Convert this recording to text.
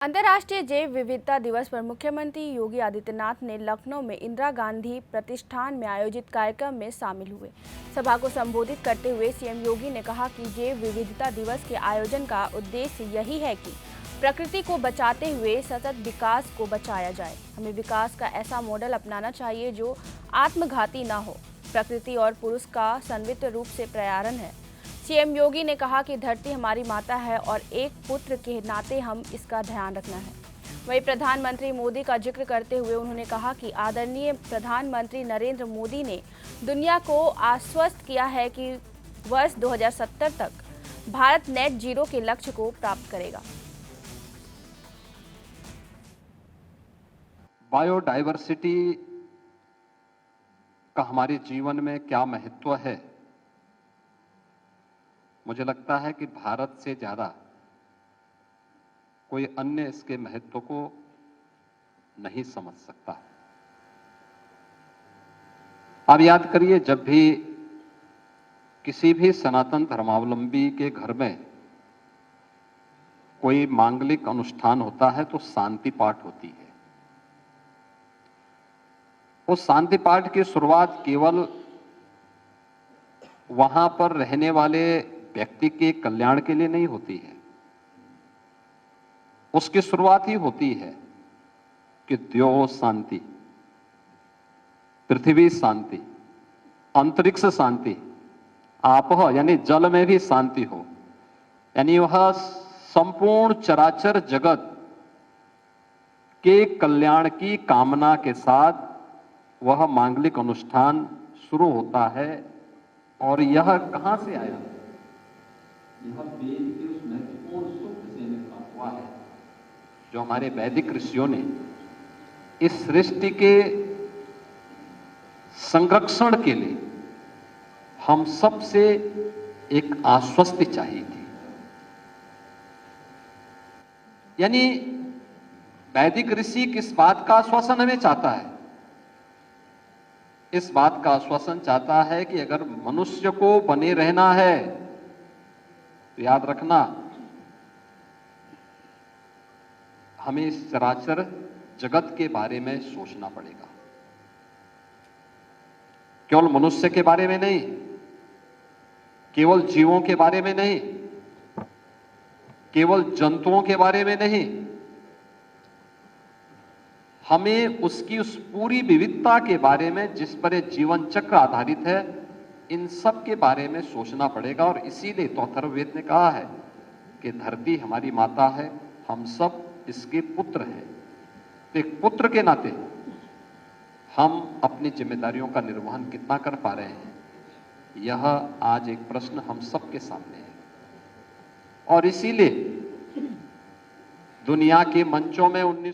अंतर्राष्ट्रीय जैव विविधता दिवस पर मुख्यमंत्री योगी आदित्यनाथ ने लखनऊ में इंदिरा गांधी प्रतिष्ठान में आयोजित कार्यक्रम में शामिल हुए। सभा को संबोधित करते हुए सीएम योगी ने कहा कि जैव विविधता दिवस के आयोजन का उद्देश्य यही है कि प्रकृति को बचाते हुए सतत विकास को बचाया जाए। हमें विकास का ऐसा मॉडल अपनाना चाहिए जो आत्मघाती न हो। प्रकृति और पुरुष का संयुक्त रूप से पर्यावरण है। सीएम योगी ने कहा कि धरती हमारी माता है और एक पुत्र के नाते हम इसका ध्यान रखना है। वहीं प्रधानमंत्री मोदी का जिक्र करते हुए उन्होंने कहा कि आदरणीय प्रधानमंत्री नरेंद्र मोदी ने दुनिया को आश्वस्त किया है कि वर्ष 2070 तक भारत नेट जीरो के लक्ष्य को प्राप्त करेगा। बायोडायवर्सिटी का हमारे जीवन में क्या महत्व है, मुझे लगता है कि भारत से ज्यादा कोई अन्य इसके महत्व को नहीं समझ सकता। आप याद करिए, जब भी किसी भी सनातन धर्मावलंबी के घर में कोई मांगलिक अनुष्ठान होता है तो शांति पाठ होती है। उस शांति पाठ की शुरुआत केवल वहां पर रहने वाले व्यक्ति के कल्याण के लिए नहीं होती है। उसकी शुरुआत ही होती है कि द्यो शांति, पृथ्वी शांति, अंतरिक्ष शांति, आपह यानी जल में भी शांति हो, यानी वह संपूर्ण चराचर जगत के कल्याण की कामना के साथ वह मांगलिक अनुष्ठान शुरू होता है। और यह कहां से आया? यह वेद के उस महत्वपूर्ण सूत्र से निकला हुआ है जो हमारे वैदिक ऋषियों ने इस सृष्टि के संरक्षण के लिए हम सबसे एक आश्वस्ति चाहिए थी। यानी वैदिक ऋषि किस बात का आश्वासन हमें चाहता है? इस बात का आश्वासन चाहता है कि अगर मनुष्य को बने रहना है तो याद रखना, हमें इस चराचर जगत के बारे में सोचना पड़ेगा। केवल मनुष्य के बारे में नहीं, केवल जीवों के बारे में नहीं, केवल जंतुओं के बारे में नहीं, हमें उसकी उस पूरी विविधता के बारे में जिस पर ये जीवन चक्र आधारित है, इन सब के बारे में सोचना पड़ेगा। और इसीलिए तो अथर्ववेद ने कहा है कि धरती हमारी माता है, हम सब इसके पुत्र हैं। तो एक पुत्र के नाते हम अपनी जिम्मेदारियों का निर्वहन कितना कर पा रहे हैं, यह आज एक प्रश्न हम सबके सामने है। और इसीलिए दुनिया के मंचों में